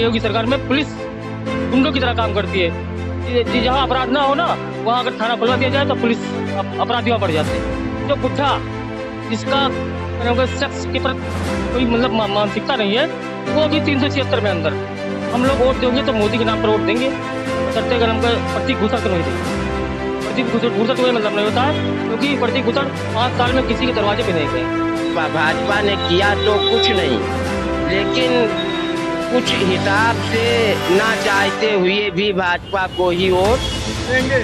योगी सरकार में पुलिस गुंडों की तरह काम करती है। जहाँ अपराध ना हो ना, वहाँ अगर थाना खुलवा दिया जाए तो पुलिस अपराधियों में पड़ जाते हैं। जो बुढ़ा जिसका सेक्स के प्रति कोई मतलब मानसिकता नहीं है, वो भी 376 में अंदर। हम लोग वोट देंगे तो मोदी के नाम पर वोट देंगे, करते अगर हमको प्रतीक भूषण को नहीं देंगे। प्रतीक भूषण कोई मतलब नहीं होता है, क्योंकि प्रतीक भूषण 5 साल में किसी के दरवाजे पे नहीं गए। भाजपा ने किया तो कुछ नहीं, लेकिन कुछ हिसाब से ना चाहते हुए भी भाजपा को ही वोट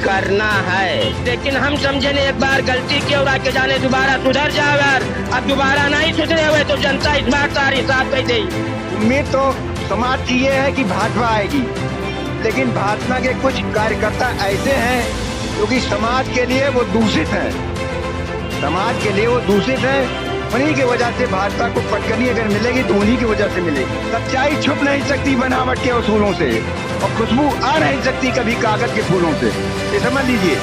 करना है। लेकिन हम समझे नहीं, एक बार गलती की और आगे जाने दोबारा सुधर जाओ यार। अब दोबारा नहीं सुधरे हुए तो जनता इस बार सारी साथ में देगी। उम्मीद तो समाज की ये है कि भाजपा आएगी, लेकिन भाजपा के कुछ कार्यकर्ता ऐसे हैं क्योंकि समाज के लिए वो दूषित है, समाज के लिए वो दूषित है। उन्हीं की वजह से भाजपा को पटकनी अगर मिलेगी तो उन्हीं की वजह से मिलेगी। सच्चाई छुप नहीं सकती बनावट के उसूलों से, और खुशबू आ नहीं सकती कभी कागज के फूलों से। ये समझ लीजिए,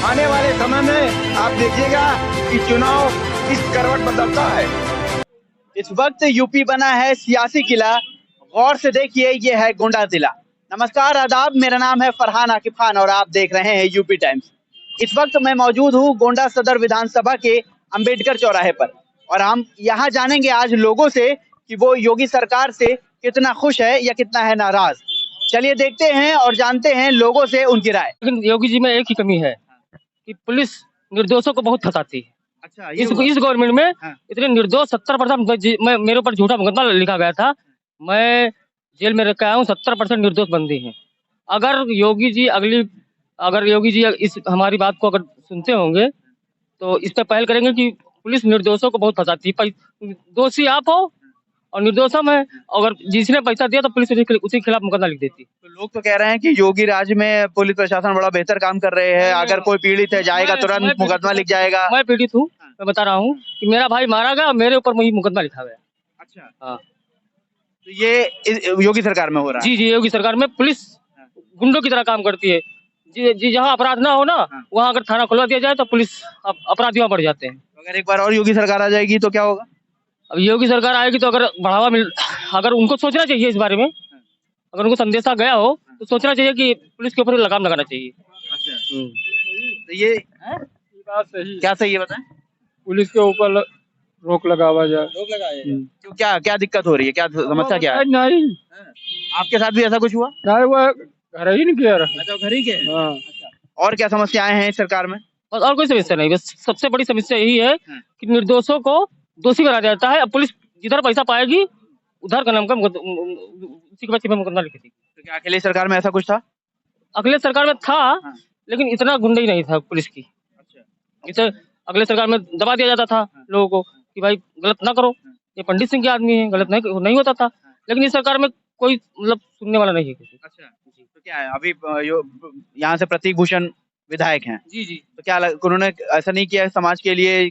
आने वाले समय में आप देखिएगा कि चुनाव किस करवट बदलता है। इस वक्त यूपी बना है सियासी किला। गौर से देखिए, ये है गोंडा जिला। नमस्कार, आदाब, मेरा नाम है फरहान आकिब खान और आप देख रहे हैं यूपी टाइम्स। इस वक्त मैं मौजूद हूँ गोंडा सदर विधानसभा के अंबेडकर चौराहे पर, और हम यहाँ जानेंगे आज लोगों से कि वो योगी सरकार से कितना खुश है या कितना है नाराज। चलिए देखते हैं और जानते हैं लोगों से उनकी राय। लेकिन योगी जी में एक ही कमी है कि पुलिस निर्दोषों को बहुत फंसाती है। अच्छा, इस गवर्नमेंट में इतने निर्दोष 70% मेरे ऊपर झूठा मुकदमा लिखा गया था, मैं जेल में रखा हूँ। 70% निर्दोष बंदी हैं। अगर योगी जी इस हमारी बात को अगर सुनते होंगे तो इस पर पहल करेंगे कि पुलिस निर्दोषों को बहुत फंसाती है। दोषी आप हो और निर्दोष हम है, अगर जिसने पैसा दिया तो पुलिस उसी के खिलाफ मुकदमा लिख देती। तो लोग तो कह रहे हैं कि योगी राज में पुलिस प्रशासन बड़ा बेहतर काम कर रहे हैं। अगर कोई पीड़ित है जाएगा तुरंत मुकदमा लिख जाएगा। मैं पीड़ित हूँ, मैं बता रहा हूँ कि मेरा भाई मारा गया, मेरे ऊपर वही मुकदमा लिखा गया। अच्छा, हाँ, तो ये योगी सरकार में हो रहा है। जी, योगी सरकार में पुलिस गुंडों की तरह काम करती है। जहाँ अपराध ना हो ना, वहाँ अगर थाना खुलवा दिया जाए तो पुलिस अपराधियों में पड़ जाते हैं। अगर एक बार और योगी सरकार आ जाएगी तो क्या होगा? अब योगी सरकार आएगी तो अगर उनको सोचना चाहिए इस बारे में, अगर उनको संदेशा गया हो तो सोचना चाहिए कि पुलिस के ऊपर लगाम लगाना चाहिए। तो ये बात सही, क्या सही है बताएं? पुलिस के ऊपर रोक लगावा जाए। रोक लगाया जाए। क्यों, क्या दिक्कत हो रही है, क्या समस्या क्या है? नहीं, आपके साथ भी ऐसा कुछ हुआ? नहीं, वो घर ही नहीं किया रहा। अच्छा, घर ही के। हाँ। और क्या समस्याएं हैं इस सरकार में? बस और कोई समस्या नहीं, बस सबसे बड़ी समस्या यही है कि निर्दोषों को दोषी बना जाता है। अब पुलिस जिधर पैसा पाएगी उधर का नाम का उसी के बाद मुकदमा लिखेगी। तो क्या अकेले सरकार में ऐसा कुछ था? अगले सरकार में था, लेकिन इतना गुंडा ही नहीं था पुलिस की। इसे अगले सरकार में दबा दिया जाता था लोगों को कि भाई गलत ना करो, ये पंडित सिंह के आदमी है, गलत नहीं होता था। लेकिन इस सरकार में कोई मतलब सुनने वाला नहीं है किसी। अच्छा, तो क्या है अभी यहाँ से प्रतीक भूषण विधायक हैं। जी, तो क्या उन्होंने ऐसा नहीं किया समाज के लिए,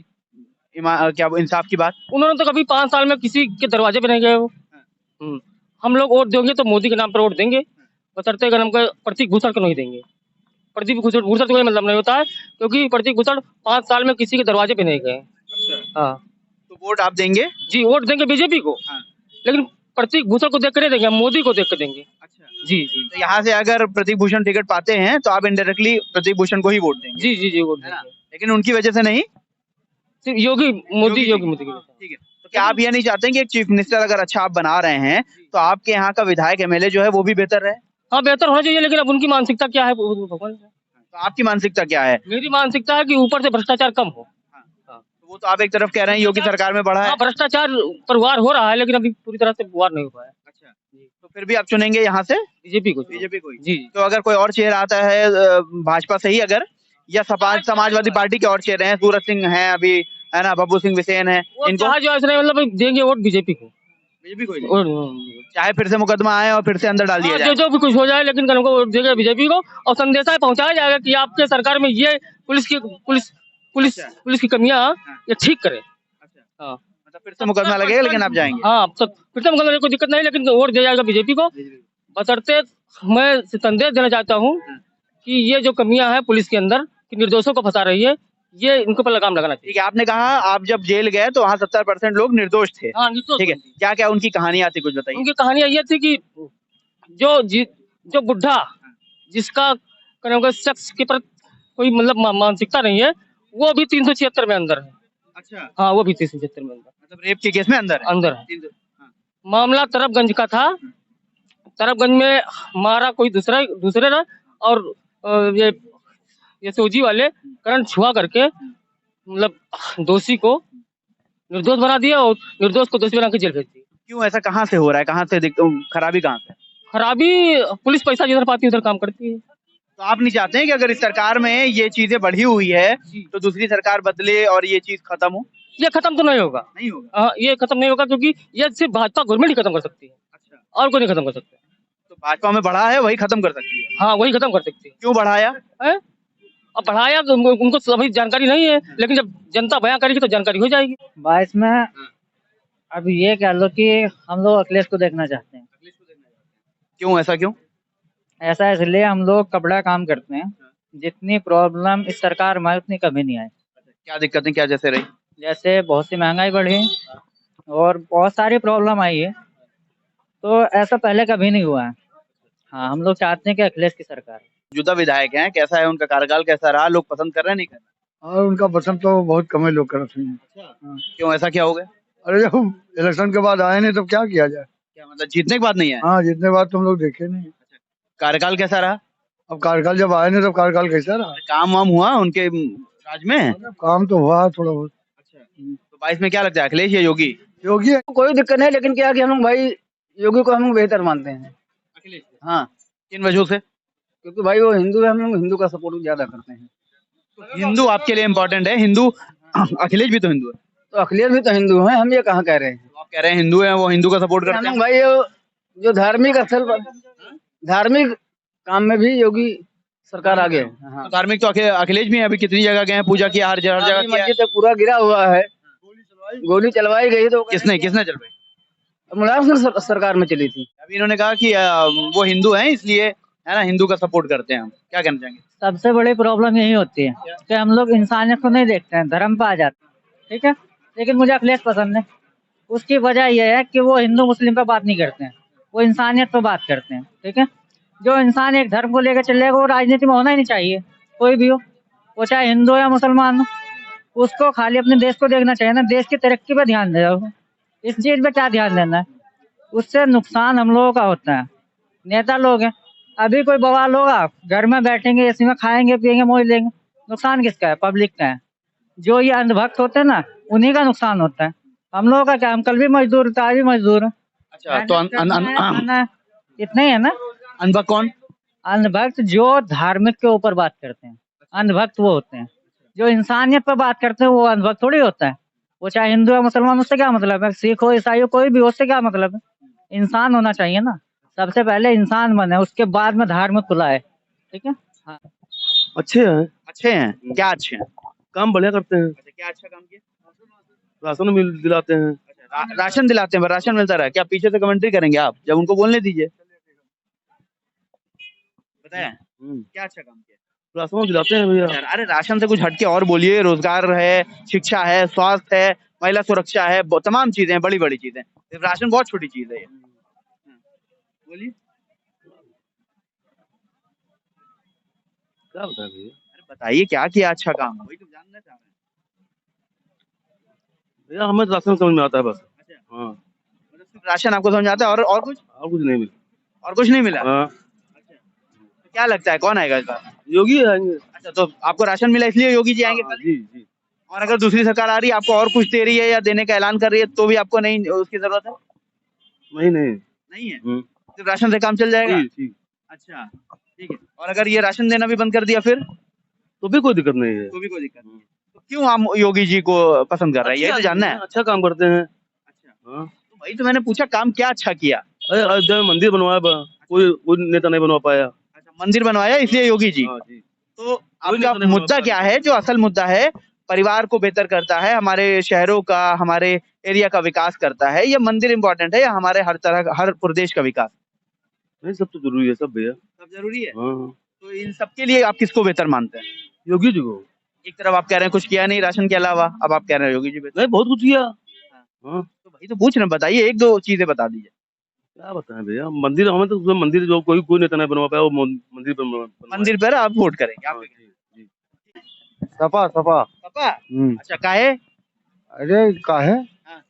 क्या इंसाफ की बात? उन्होंने तो कभी 5 साल में किसी के दरवाजे पे नहीं गए वो। हम लोग वोट देंगे तो मोदी के नाम पर वोट देंगे, बशर्ते अगर हमको प्रतीक भूषण को नहीं देंगे। प्रतीक भूषण को कोई मतलब नहीं होता है, क्योंकि प्रतीक भूषण 5 साल में किसी के दरवाजे पे नहीं गए। हाँ, तो वोट आप देंगे? जी, वोट देंगे बीजेपी को, लेकिन प्रतीक भूषण को देख कर नहीं देंगे, हम मोदी को देख कर देंगे। अच्छा, जी, तो यहाँ से अगर प्रतीक भूषण टिकट पाते हैं तो आप इनडायरेक्टली प्रतीक भूषण को ही वोट देंगे? जी, वोट देंगे, लेकिन उनकी वजह से नहीं, सिर्फ योगी मोदी की वजह से। ठीक है। तो क्या आप ये नहीं चाहते कि एक चीफ मिनिस्टर अगर अच्छा आप बना रहे हैं तो आपके यहाँ का विधायक एमएलए जो है वो भी बेहतर रहे? हाँ, बेहतर होना चाहिए, लेकिन अब उनकी मानसिकता क्या है भगवान। तो आपकी मानसिकता क्या है? मेरी मानसिकता है कि ऊपर से भ्रष्टाचार कम हो। तो वो तो आप एक तरफ कह रहे हैं योगी सरकार में बढ़ा है। भ्रष्टाचार पर वार हो रहा है, लेकिन अभी पूरी तरह से वार नहीं हो पाया। अच्छा, तो फिर भी आप चुनेंगे यहाँ से बीजेपी को? जी। तो अगर कोई और चेहरा आता है भाजपा से ही अगर, या समाजवादी पार्टी के और चेहरे हैं, सूरज सिंह हैं अभी, है ना, बब्बू सिंह बिसेन है, इनको जो ऐसा नहीं, मतलब देंगे वोट बीजेपी को। बीजेपी को चाहे फिर से मुकदमा आए और फिर से अंदर डाल दिया जाए, जो भी कुछ हो जाए, लेकिन को वोट देंगे बीजेपी को। और संदेशा पहुंचाया जाएगा कि आपके सरकार में ये पुलिस की कमियां ये ठीक करे। हाँ, मतलब फिर से मुकदमा लगेगा लेकिन आप जाएंगे? हाँ, फिर से मुकदमा, कोई दिक्कत नहीं, लेकिन वोट दिया जाएगा बीजेपी को। बशर्ते मैं संदेश देना चाहता हूँ कि ये जो कमियां हैं पुलिस के अंदर कि निर्दोषों को फंसा रही है, ये इनको पर लगाम लगाना चाहिए। ठीक है, आपने कहा आप जब जेल गए तो वहाँ 70% लोग निर्दोष थे। हाँ, निर्दोष। ठीक है, क्या क्या उनकी कहानियां थी, कुछ बताइए। उनकी कहानियां ये थी कि जो बुढ़ा जिसका कहोगे सेक्स के प्रति कोई मतलब मानसिकता नहीं है, वो भी 376 में अंदर है। अच्छा, हाँ, वो भी 376 में अंदर मतलब रेप के केस में अंदर है। अंदर है। 300 हाँ। मामला तरफगंज का था। तरफगंज में मारा कोई दूसरे ने, और ये सोजी वाले करंट छुआ करके मतलब दोषी को निर्दोष बना दिया और निर्दोष को दोषी बना के जेल भेज दिया। क्यों ऐसा कहाँ से हो रहा है? कहाँ से खराबी कहाँ से? खराबी पुलिस पैसा जिधर पाती है उधर काम करती है। तो आप नहीं चाहते हैं कि अगर इस सरकार में ये चीजें बढ़ी हुई है तो दूसरी सरकार बदले और ये चीज खत्म हो? ये खत्म तो नहीं होगा। नहीं होगा। ये खत्म नहीं होगा क्योंकि ये सिर्फ भाजपा गवर्नमेंट ही खत्म कर सकती है। अच्छा, और कोई नहीं खत्म कर सकता। तो भाजपा में बढ़ा है वही खत्म कर सकती है। हाँ, वही खत्म कर सकती है। क्यों बढ़ाया है? अब बढ़ाया तो उनको सभी जानकारी नहीं है, लेकिन जब जनता बयां करेगी तो जानकारी हो जाएगी। 22 में अब ये कह लो कि हम लोग अखिलेश को देखना चाहते हैं। क्यों, ऐसा क्यों? ऐसा इसलिए हम लोग कपड़ा काम करते हैं, जितनी प्रॉब्लम इस सरकार में उतनी कभी नहीं आई। क्या दिक्कतें क्या जैसे रही? जैसे बहुत सी महंगाई बढ़ी और बहुत सारी प्रॉब्लम आई है, तो ऐसा पहले कभी नहीं हुआ है। हाँ, हम लोग चाहते हैं कि अखिलेश की सरकार। मौजूदा विधायक हैं, कैसा है उनका कार्यकाल, कैसा रहा? लोग पसंद कर रहे हैं नहीं कर रहे? और उनका पसंद तो बहुत कम है लोग करते हैं। क्यों, ऐसा क्या हो गया? अरे जब इलेक्शन के बाद आए नहीं तब क्या किया जाए? क्या मतलब जीतने की बात नहीं है? हाँ, जितने बार तुम लोग देखे नहीं। कार्यकाल कैसा रहा? अब कार्यकाल जब आए नहीं तब कार्यकाल कैसा रहा? काम वाम हुआ उनके राज में? काम तो हुआ थोड़ा बहुत। तो 22 में क्या लगता है, अखिलेश या योगी? योगी है। कोई दिक्कत नहीं, लेकिन क्या कि हम लोग भाई योगी को हम लोग बेहतर मानते हैं। अखिलेश? हाँ, किन वजहों से? क्योंकि भाई वो हिंदू है, हम लोग हिंदू का सपोर्ट ज्यादा करते हैं। हिंदू आपके लिए इम्पोर्टेंट है? हिंदू अखिलेश भी तो हिंदू है। तो अखिलेश भी तो हिंदू है, हम ये कहाँ कह रहे हैं। तो आप कह रहे हैं हिंदू है, वो हिंदू का सपोर्ट करते हम हैं। लोग भाई जो धार्मिक काम में भी योगी सरकार आगे है। हाँ। तो धार्मिक तो अखिलेश भी है, अभी कितनी जगह गए हैं, पूजा किया, हर जगह किया है। मस्जिद तो पूरा गिरा हुआ है, गोली चलवाई गई तो किसने चलवाई? मुलायम सिंह सरकार में चली थी। अभी इन्होंने कहा कि वो हिंदू हैं इसलिए, है ना, हिंदू का सपोर्ट करते हैं। हम क्या कहना चाहेंगे? सबसे बड़ी प्रॉब्लम यही होती है कि हम लोग इंसानियत को नहीं देखते हैं, धर्म पे आ जाते हैं। ठीक है, लेकिन मुझे अखिलेश पसंद है। उसकी वजह यह है कि वो हिंदू मुस्लिम पे बात नहीं करते हैं, वो इंसानियत पे बात करते हैं। ठीक है, जो इंसान एक धर्म को लेकर चलेगा वो राजनीति में होना ही नहीं चाहिए, कोई भी हो, वो चाहे हिंदू या मुसलमान हो। उसको खाली अपने देश को देखना चाहिए ना, देश की तरक्की पे ध्यान देना। इस चीज पे क्या ध्यान देना है? उससे नुकसान हम लोगों का होता है। नेता लोग हैं, अभी कोई बवाल होगा, घर में बैठेंगे, एसी में खाएंगे पिएंगे मौज लेंगे, नुकसान किसका है? पब्लिक का है। जो ये अंधभक्त होते हैं ना, उन्हीं का नुकसान होता है। हम लोगों का क्या, हम कल भी मजदूर थे, आज भी मजदूर है। अच्छा, तो इतना ही है ना। अनभक्त कौन? अंधभक्त जो धार्मिक के ऊपर बात करते हैं, अंधभक्त वो होते हैं। जो इंसानियत पर बात करते हैं वो अंधभक्त थोड़ी होता है। वो चाहे हिंदू या मुसलमान, उससे क्या मतलब है? सिख हो, ईसाई हो, कोई भी हो, उससे क्या मतलब है? इंसान होना चाहिए ना, सबसे पहले इंसान बने, उसके बाद में धार्मिक खुलाए। ठीक है। हाँ। अच्छे हैं, अच्छे हैं? क्या अच्छे हैं? काम बढ़िया करते हैं, अच्छा, क्या अच्छा काम किया? राशन मिल दिलाते हैं। राशन दिलाते हैं, राशन मिलता रहा। क्या पीछे से कमेंट्री करेंगे आप? जब उनको बोलने दीजिए, बताएं क्या अच्छा काम किया? राशन दिलाते हैं भैया। अरे राशन से कुछ हटके और बोलिए। रोजगार है, शिक्षा है, स्वास्थ्य है, महिला सुरक्षा है, तमाम चीजें हैं, बड़ी बड़ी चीजें। राशन बहुत छोटी चीज है ये। बोलिए, क्या बताएं भैया? अरे बताइए क्या किया अच्छा काम, वही तो जानना चाह रहे हैं। भैया हमें तो राशन समझ में आता है बस। अच्छा, हाँ, मतलब सिर्फ राशन आपको समझ आता है और कुछ? और कुछ नहीं मिला। और कुछ नहीं मिला? हाँ, अच्छा, तो क्या लगता है कौन आएगा इस बार? योगी आएंगे। अच्छा, तो आपको राशन मिला इसलिए योगी जी आएंगे? हाँ, जी जी। और अगर दूसरी सरकार आ रही है, आपको और कुछ दे रही है या देने का ऐलान कर रही है, तो भी आपको नहीं उसकी जरूरत है? नहीं है, सिर्फ राशन से काम चल जाएगा? जी। अच्छा, ठीक है। और अगर ये राशन देना भी बंद कर दिया फिर? तो भी कोई दिक्कत नहीं है। तो भी कोई दिक्कत नहीं है। तो क्यों हम योगी जी को पसंद कर रहे हैं, यही तो जानना है। अच्छा काम करते हैं। अच्छा, हाँ, तो भाई तो मैंने पूछा काम क्या अच्छा किया? अरे अयोध्या में मंदिर बनवाया कोई नेता नहीं बनवा पाया। अच्छा, मंदिर बनवाया इसलिए योगी जी। हाँ जी। तो आपका मुद्दा क्या है, जो असल मुद्दा है? परिवार को बेहतर करता है, हमारे शहरों का, हमारे एरिया का विकास करता है, या मंदिर इम्पोर्टेंट है, या हमारे हर प्रदेश का विकास? नहीं, सब तो जरूरी है, सब भैया। सब जरूरी है। हाँ, तो इन सबके लिए आप किसको बेहतर मानते हैं? योगी जी को। एक तरफ आप कह रहे हैं कुछ किया नहीं राशन के अलावा, अब आप कह रहे हैं योगी जी बेहतर। नहीं, बहुत कुछ किया। हाँ, तो भाई तो पूछ रहे हैं, बताइए, एक दो चीजें बता दीजिए। क्या बताएं भैया, मंदिर हमें तो उसमें मंदिर जो कोई नेता नहीं बनवा पाया, वो मंदिर मंदिर पर आप वोट करेंगे आप? सपा सपा। पापा अच्छा काहे? अरे काहे हाँ।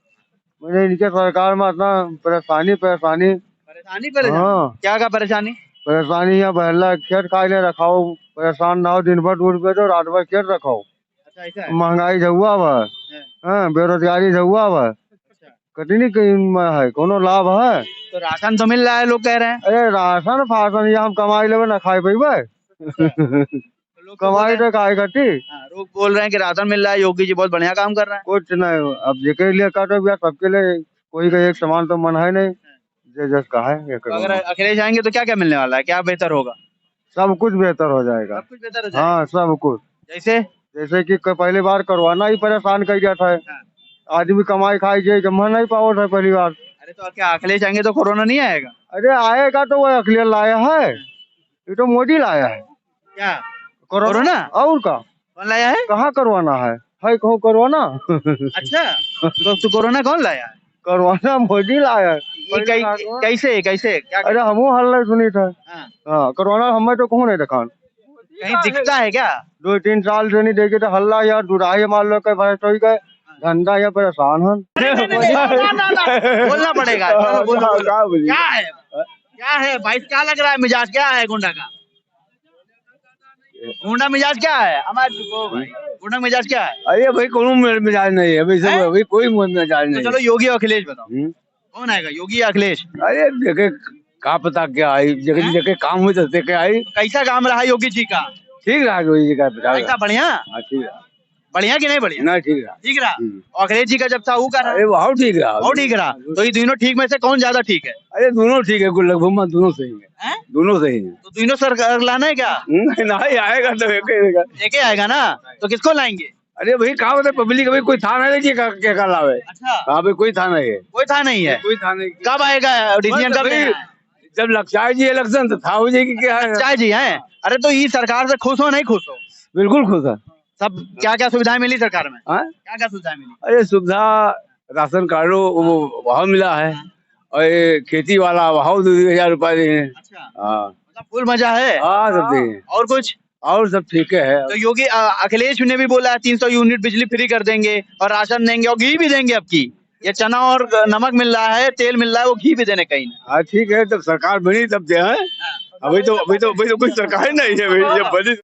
मुझे इनके सरकार में इतना परेशानी परेशानी परेशानी हाँ। क्या परेशानी? परेशानी यहाँ बहला खेत खाए रखाओ, परेशान ना हो, दिन भर दूध बेचो, रात भर खेत रखाओ, अच्छा ऐसा है? महंगाई झुआ हुआ हाँ, बेरोजगारी झुआ हुआ, कतनी में है, कोनो लाभ है? तो राशन तो मिल रहा है लोग कह रहे हैं। अरे राशन फासन ये हम कमाई लेवे ना खाए पैबे लोग कमाई तो खाए कटी लोग बोल रहे हैं कि राशन मिल रहा है, योगी जी बहुत बढ़िया काम कर रहे हैं। कुछ नहीं, अब जेके लिए काटो भैया सबके लिए कोई का एक समान तो मन है नहीं, जस का है ये तो करो। अगर अखिलेश आएंगे तो क्या क्या मिलने वाला है, क्या बेहतर होगा? सब कुछ बेहतर हो जाएगा। सब कुछ बेहतर हो जाएगा। हाँ सब कुछ, जैसे जैसे कि पहली बार करवाना ही परेशान कर दिया था, आदमी कमाई खाई जे जमा नहीं पाओ था पहली बार। अरे तो क्या अखिलेश आएंगे तो कोरोना नहीं आएगा? अरे आएगा तो वो अखिलेश लाया है, ये तो मोदी लाया है। क्या कोरोना और का कौन लाया है? कहाँ करवाना है कहो करवाना अच्छा तो कोरोना कौन लाया है? करवाना मोदी लाया है। ये कैसे कैसे क्या? अरे हमू हाल नहीं सुनी था। हाँ। हाँ करवाना हमें तो कहूँ नहीं दिखान, कहीं दिखता है क्या? 2-3 साल से नहीं देखे तो हल्ला यार दुराही मान लो कई भैंस हो गए, धंधा या परेशान है। बोलना पड़ेगा। चलो, बोलो। क्या है भाई, क्या लग रहा है मिजाज, क्या है गुंडा का? गुंडा मिजाज क्या है हमारे गुंडा मिजाज क्या है? अरे भाई कोनो मिजाज नहीं है अभी कोई मिजाज तो नहीं। चलो योगी और अखिलेश बताओ कौन आएगा, योगी या अखिलेश? अरे देखे का पता क्या आई, जगह जगह काम हुई तो देखे आई। कैसा काम रहा योगी जी का? ठीक रहा योगी जी का, कैसा बढ़िया? ठीक रहा, बढ़िया कि नहीं बढ़िया? ना ठीक रहा, ठीक रहा। और अखिलेश जी का जब था वो का रहा? अरे बहुत ठीक रहा, और ठीक रहा। तो ये दोनों ठीक में से कौन ज्यादा ठीक है? अरे दोनों ठीक है, कुल लगभग दोनों सही है, दोनों सही है। तो दोनों सरकार लाना है क्या? नहीं आएगा तो एक ही आएगा ना, तो किसको लाएंगे? अरे भाई कहा बता पब्लिक अभी कोई था नहीं क्या कर लावे। अच्छा हाँ भाई कोई था नहीं है, कोई था नहीं है। कोई था नहीं। कब आएगा डिसीजन, कब लेना है? जब लक्षाई जी इलेक्शन तो था हो जाएगी क्या है। चाय जी हैं। अरे तो ये सरकार से खुश हो नहीं खुश हो? बिल्कुल खुश है। सब क्या क्या सुविधाएं मिली सरकार में? हाँ? क्या क्या सुविधाएं मिली? अरे सुविधा राशन कार्डो वो वहाँ मिला है, और ये खेती वाला वहाँ 2,000 रुपए दिए हैं। अच्छा हाँ मतलब फुल मजा है। हाँ सब दिए हैं। और कुछ? और सब ठीक है। तो योगी अखिलेश ने भी बोला 300 यूनिट बिजली फ्री कर देंगे और राशन देंगे और घी भी देंगे। अब की ये चना और नमक मिल रहा है, तेल मिल रहा है, वो घी भी देने कहीं ना। हाँ ठीक है, तब सरकार बनी तब दे हैं, अभी तो कोई सरकार नहीं है भाई, जब बनी।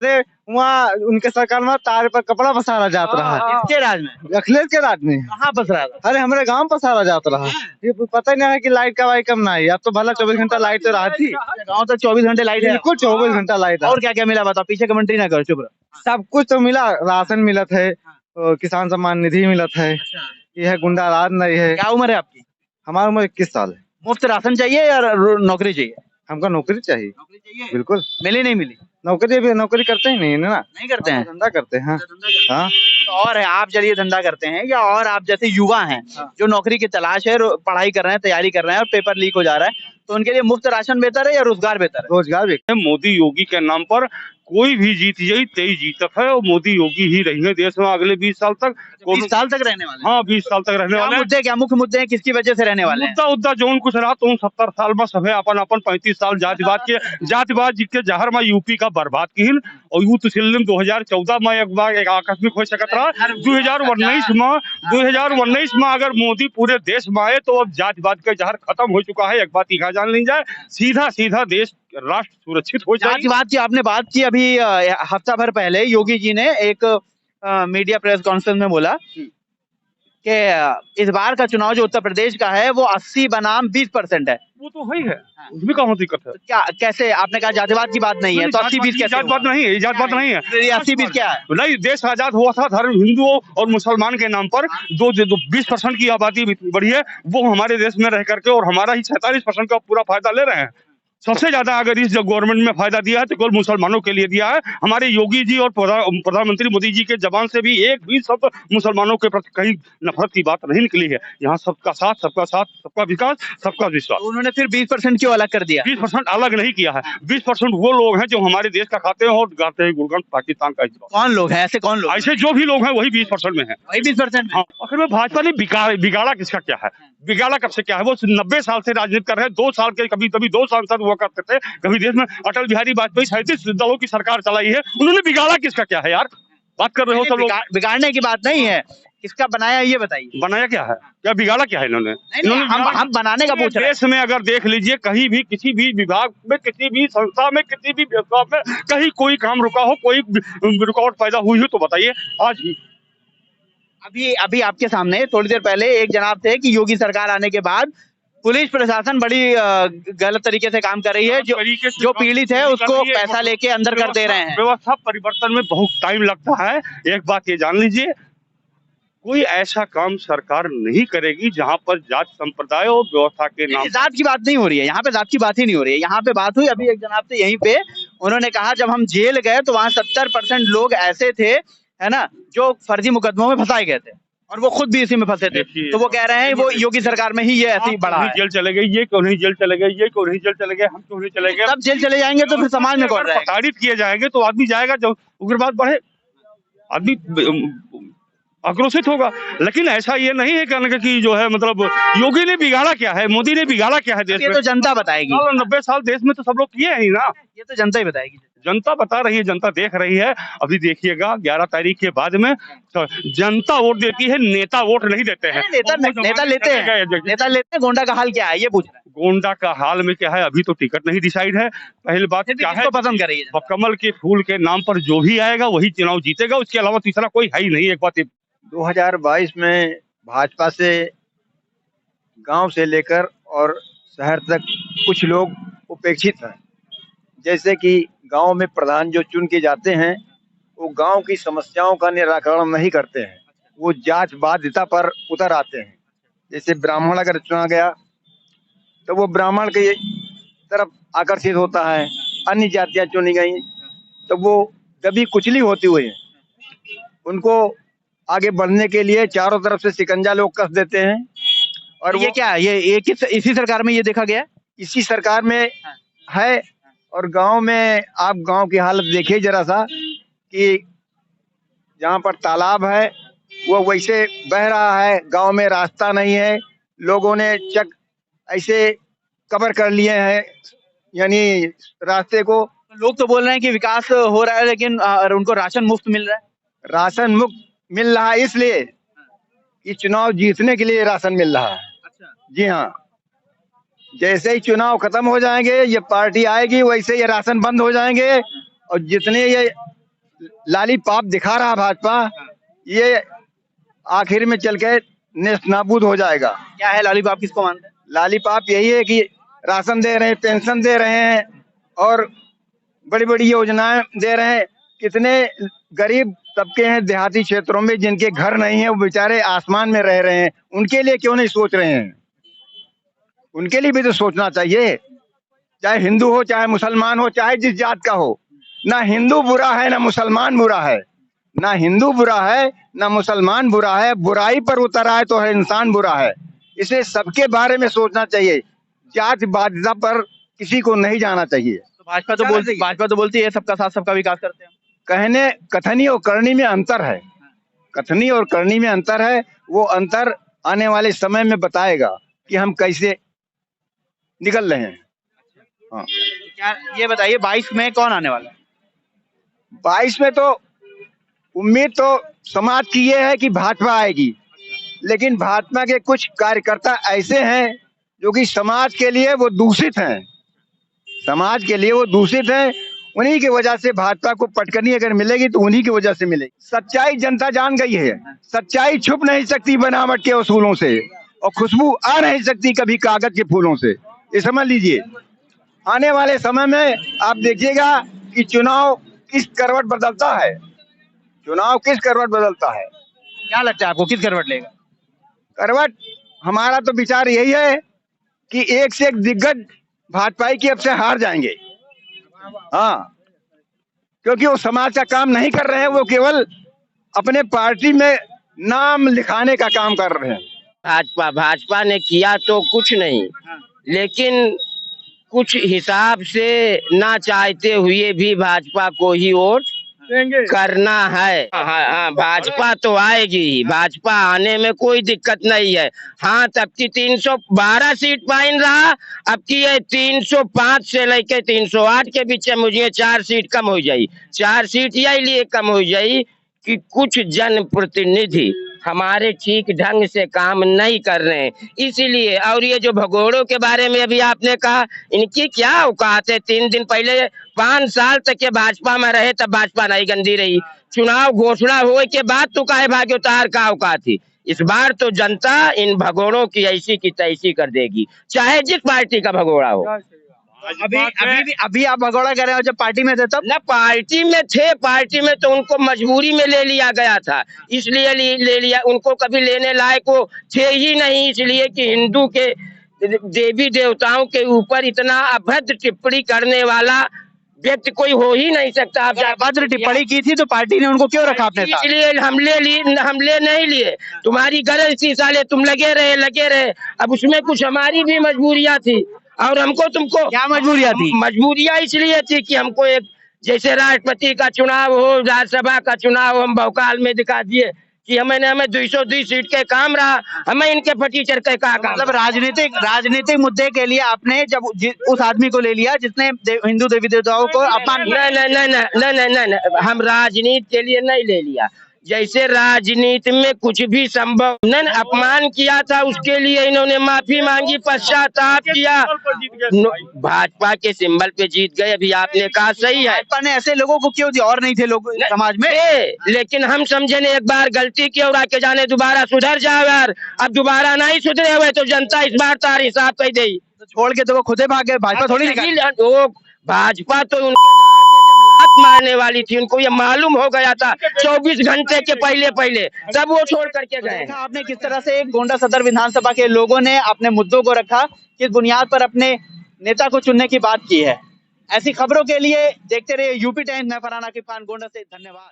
वहाँ उनके सरकार में तार पर कपड़ा पसारा जाता रहा है। किसके राज में? अखिलेश के राज में। कहाँ फंस रहा था? अरे हमारे गांव पसारा जाता रहा, ये पता ही नहीं है कि लाइट का वाई कम ना है। अब तो भला 24 घंटा लाइट तो रहा थी, गाँव तक 24 घंटे लाइट है। बिल्कुल 24 घंटा लाइट। और क्या क्या मिला बताओ, पीछे कमेंट्री ना करो, चुप रहो। सब कुछ तो मिला, राशन मिलत है, किसान सम्मान निधि मिलत है, यह गुंडा राज नहीं है। क्या उम्र है आपकी? हमारी उम्र 21 साल है। मुफ्त राशन चाहिए या नौकरी चाहिए? हमको नौकरी चाहिए। नौकरी चाहिए। बिल्कुल मिली नहीं मिली? नौकरी करते ही नहीं है ना, नहीं करते हैं, धंधा करते हैं। हाँ तो और है, आप चलिए धंधा करते हैं, या और आप जैसे युवा हैं जो नौकरी की तलाश है, पढ़ाई कर रहे हैं, तैयारी कर रहे हैं और पेपर लीक हो जा रहा है, तो उनके लिए मुफ्त राशन बेहतर है या रोजगार बेहतर है? रोजगार भी। मोदी योगी के नाम पर कोई भी जीत जाई, 23 जीतत है, और मोदी योगी ही रहेंगे देश में अगले 20 साल तक। 20 साल तक रहने वाले हैं? हाँ 20 साल तक रहने वाले हैं। मुद्दे क्या मुख्य मुद्दे हैं, किसकी वजह से रहने वाले हैं? मुद्दा जो कुछ रहा तो 70 साल में सभे अपन 35 साल जातिवाद के जहर में यूपी का बर्बाद की, और यूथ सिल्लिम 2014 में एक बार एक आकस्मिक हो सकता रहा। 2019 में अगर मोदी पूरे देश में आए तो अब जातिवाद का जहर खत्म हो चुका है। एक बात यह जान ली जाए, सीधा देश राष्ट्र सुरक्षित हो जाए। जातिवाद की आपने बात की, अभी हफ्ता भर पहले योगी जी ने एक मीडिया प्रेस कॉन्फ्रेंस में बोला कि इस बार का चुनाव जो उत्तर प्रदेश का है वो 80 बनाम 20% है। वो तो ही है, उसमें कहाँ दिक्कत है। तो क्या कैसे, आपने कहा जातिवाद की बात नहीं है, तो 80-20 कैसे? जातिवाद नहीं है, जातिवाद नहीं है। 80-20 क्या है? नहीं, देश आजाद हुआ था धर्म हिंदुओं और मुसलमान के नाम पर। 20% की आबादी बढ़ी है, वो हमारे देश में रह करके और हमारा ही 46% का पूरा फायदा ले रहे हैं। सबसे ज्यादा अगर इस गवर्नमेंट में फायदा दिया है तो केवल मुसलमानों के लिए दिया है। हमारे योगी जी और प्रधानमंत्री मोदी जी के जबान से भी एक भी शब्द मुसलमानों के प्रति कहीं नफरत की बात नहीं निकली है। यहाँ सबका साथ, सबका विकास, सबका विश्वास। तो उन्होंने फिर 20% क्यों अलग कर दिया? 20% अलग नहीं किया है। 20% वो लोग हैं जो हमारे देश का खाते हैं और गाते हैं गुणगान पाकिस्तान का। कौन लोग हैं ऐसे? कौन लोग? ऐसे जो भी लोग हैं वही 20% में है। वही 20%? हाँ, आखिर में भाजपा ने बिगाड़ा किसका क्या है? बिगाड़ा कब से क्या है? वो 90 साल से राजनीति कर रहे हैं। 2 साल के कभी 2 सांसद हुआ करते थे। कभी देश में अटल बिहारी वाजपेयी 37 दलों की सरकार चलाई है। उन्होंने बिगाड़ा किसका क्या है यार? बात कर रहे हो सब लोग। बिगाड़ने की बात नहीं है, किसका बनाया ये बताइए। बनाया क्या है? क्या बिगाड़ा क्या है इन्होंने? हम बनाने का पूछ रहे हैं। देश में अगर देख लीजिए कहीं भी किसी भी विभाग में, किसी भी संस्था में, किसी भी व्यवस्था में कहीं कोई काम रुका हो, कोई रुकावट पैदा हुई हो तो बताइए। आज ही अभी आपके सामने थोड़ी देर पहले एक जनाब थे कि योगी सरकार आने के बाद पुलिस प्रशासन बड़ी गलत तरीके से काम कर रही है। जो पीड़ित है उसको पैसा लेके अंदर कर दे रहे हैं। व्यवस्था परिवर्तन में बहुत टाइम लगता है। एक बात ये जान लीजिए, कोई ऐसा काम सरकार नहीं करेगी जहां पर जात संप्रदाय और व्यवस्था के नाम। जात की बात नहीं हो रही है यहाँ पे, जात की बात ही नहीं हो रही है यहाँ पे। बात हुई अभी एक जनाब से यहीं पे, उन्होंने कहा जब हम जेल गए तो वहाँ 70% लोग ऐसे थे, है ना, जो फर्जी मुकदमों में फंसाए गए थे और वो खुद भी इसी में फंसे थे। तो वो कह रहे हैं वो योगी सरकार में ही ये ऐसी बढ़ा है। जेल चले गए, ये क्यों नहीं जेल चले गए, ये क्यों नहीं जेल चले गए, हम क्यों नहीं चले गए। तब जेल चले जाएंगे तो फिर समाज में कौन रहेगा? प्रताड़ित किए जाएंगे तो आदमी जाएगा, जब उग्रवाद बढ़े आदमी आक्रोशित होगा। लेकिन ऐसा ये नहीं है कहने का कि जो है मतलब योगी ने बिगाड़ा क्या है, मोदी ने बिगाड़ा क्या है देश में। ये तो जनता बताएगी। 90 साल देश में तो सब लोग किए ही ना। ये तो जनता ही बताएगी। जनता बता रही है, जनता देख रही है। अभी देखिएगा 11 तारीख के बाद में तो जनता वोट देती है, नेता वोट नहीं देते हैं। नेता लेते हैं। गोंडा का हाल क्या है ये पूछ रहे हैं। गोंडा का हाल में क्या है, अभी तो टिकट नहीं डिसाइड है। पहली बात क्या है, पसंद कर रही है कमल के फूल के नाम पर जो भी आएगा वही चुनाव जीतेगा, उसके अलावा तीसरा कोई है ही नहीं। एक बात 2022 में भाजपा से गांव से लेकर और शहर तक कुछ लोग उपेक्षित हैं। जैसे कि गांव में प्रधान जो चुन के जाते हैं वो गांव की समस्याओं का निराकरण नहीं करते हैं, वो जात बाध्यता पर उतर आते हैं। जैसे ब्राह्मण अगर चुना गया तो वो ब्राह्मण के तरफ आकर्षित होता है, अन्य जातियां चुनी गई तो वो दबी कुचली होती हुई उनको आगे बढ़ने के लिए चारों तरफ से शिकंजा लोग कस देते हैं। और ये क्या ये किस इसी सरकार में ये देखा गया? इसी सरकार में है। और गांव में आप गांव की हालत देखिए जरा सा कि जहां पर तालाब है वो वैसे बह रहा है, गांव में रास्ता नहीं है, लोगों ने चक ऐसे कवर कर लिए हैं यानी रास्ते को। लोग तो बोल रहे हैं कि विकास हो रहा है लेकिन उनको राशन मुफ्त मिल रहा है। राशन मुफ्त मिल रहा है इसलिए कि चुनाव जीतने के लिए राशन मिल रहा है। जी हाँ, जैसे ही चुनाव खत्म हो जाएंगे, ये पार्टी आएगी, वैसे ये राशन बंद हो जाएंगे और जितने ये लालीपाप दिखा रहा भाजपा ये आखिर में चल के नेस्तनाबूद हो जाएगा। क्या है लालीपाप, किसको मानते हैं? लालीपाप यही है कि राशन दे रहे हैं, पेंशन दे रहे हैं और बड़ी बड़ी योजनाएं दे रहे हैं। कितने गरीब तबके हैं देहाती क्षेत्रों में जिनके घर नहीं है, वो बेचारे आसमान में रह रहे हैं, उनके लिए क्यों नहीं सोच रहे हैं? उनके लिए भी तो सोचना चाहिए। चाहे हिंदू हो, चाहे मुसलमान हो, चाहे जिस जात का हो। ना हिंदू बुरा है, ना मुसलमान बुरा है, ना हिंदू बुरा है, ना मुसलमान बुरा है। बुराई पर उतर आए तो हर इंसान बुरा है। इसे सबके बारे में सोचना चाहिए, जात बाध्यता पर किसी को नहीं जाना चाहिए। तो भाजपा तो बोलती है सबका साथ सबका विकास करते हैं। कहने कथनी और करनी में अंतर है, कथनी और करनी में अंतर है। वो अंतर आने वाले समय में बताएगा कि हम कैसे निकल रहे हैं। हाँ, क्या ये बताइए 22 में कौन आने वाला है? 22 में तो उम्मीद तो समाज की ये है कि भाजपा आएगी, लेकिन भाजपा के कुछ कार्यकर्ता ऐसे हैं जो कि समाज के लिए वो दूषित हैं, समाज के लिए वो दूषित हैं। उन्हीं की वजह से भाजपा को पटकनी अगर मिलेगी तो उन्हीं की वजह से मिलेगी। सच्चाई जनता जान गई है, सच्चाई छुप नहीं सकती बनावट के उसूलों से, और खुशबू आ नहीं सकती कभी कागज के फूलों से। ये समझ लीजिए, आने वाले समय में आप देखिएगा कि चुनाव किस करवट बदलता है, चुनाव किस करवट बदलता है। क्या लगता है आपको किस करवट लेगा? करवट हमारा तो विचार यही है कि एक से एक दिग्गज भाजपा की अब से हार जाएंगे। हाँ, क्योंकि वो समाज का काम नहीं कर रहे हैं, वो केवल अपने पार्टी में नाम लिखाने का काम कर रहे हैं। भाजपा ने किया तो कुछ नहीं, लेकिन कुछ हिसाब से ना चाहते हुए भी भाजपा को ही वोट करना है। हाँ, भाजपा तो आएगी, भाजपा आने में कोई दिक्कत नहीं है। हाँ, तब की 312 सीट पाइन रहा, अब की ये 305 से लेके 308 के बीच में मुझे 4 सीट कम हो जाई। 4 सीट यही लिए कम हो जाई कि कुछ जनप्रतिनिधि हमारे ठीक ढंग से काम नहीं कर रहे हैं, इसीलिए। और ये जो भगोड़ों के बारे में अभी आपने कहा, इनकी क्या औकात है? 3 दिन पहले 5 साल तक ये भाजपा में रहे, तब भाजपा नहीं गंदी रही। चुनाव घोषणा होने के बाद तो काहे भाग्य उतार का औकात थी। इस बार तो जनता इन भगोड़ों की ऐसी की तैसी कर देगी, चाहे जिस पार्टी का भगोड़ा हो। अभी आप भगोड़ा कर रहे हो, जब पार्टी में थे तब? न पार्टी में थे, पार्टी में तो उनको मजबूरी में ले लिया गया था, इसलिए ले लिया। उनको कभी लेने लायक वो थे ही नहीं, इसलिए कि हिंदू के देवी देवताओं के ऊपर इतना अभद्र टिप्पणी करने वाला व्यक्ति कोई हो ही नहीं सकता। आप अभद्र टिप्पणी की थी तो पार्टी ने उनको क्यों रखा अपने साथ? इसलिए हम ले नहीं लिए। तुम्हारी गरज थी साले, तुम लगे रहे। अब उसमें कुछ हमारी भी मजबूरियां थी, और हमको तुमको क्या मजबूरियां थी? मजबूरियां इसलिए थी कि हमको एक जैसे राष्ट्रपति का चुनाव हो, राज्यसभा का चुनाव हो, हम भौकाल में दिखा दिए कि हमें 202 सीट के काम रहा, हमें इनके फटीचर के का काम। मतलब राजनीतिक मुद्दे के लिए आपने जब उस आदमी को ले लिया जिसने हिंदू देवी देवताओं को अपमान किया? नहीं, हम राजनीति के लिए नहीं ले लिया। जैसे राजनीति में कुछ भी संभव न अपमान किया था, उसके लिए इन्होंने माफी मांगी, पश्चाताप किया। भाजपा के सिंबल पे जीत गए। अभी आपने कहा सही है, भाजपा ने ऐसे लोगों को क्यों दिया? और नहीं थे लोग समाज में? लेकिन हम समझे ने एक बार गलती की और आके जाने दोबारा सुधर जाओ यार। अब दोबारा नहीं सुधरे हुए तो जनता इस बार तार हिसाब कह दे। तो छोड़ के तो वो खुदे भाग गए, भाजपा थोड़ी निकाली। भाजपा तो उनके गांव पे जब लात मारने वाली थी, उनको ये मालूम हो गया था 24 घंटे के पहले, तब वो छोड़ करके गए। देखा आपने किस तरह से गोंडा सदर विधानसभा के लोगों ने अपने मुद्दों को रखा, किस बुनियाद पर अपने नेता को चुनने की बात की है। ऐसी खबरों के लिए देखते रहिए यूपी टाइम्स। मैं फरहान आकिब खान, गोंडा से। धन्यवाद।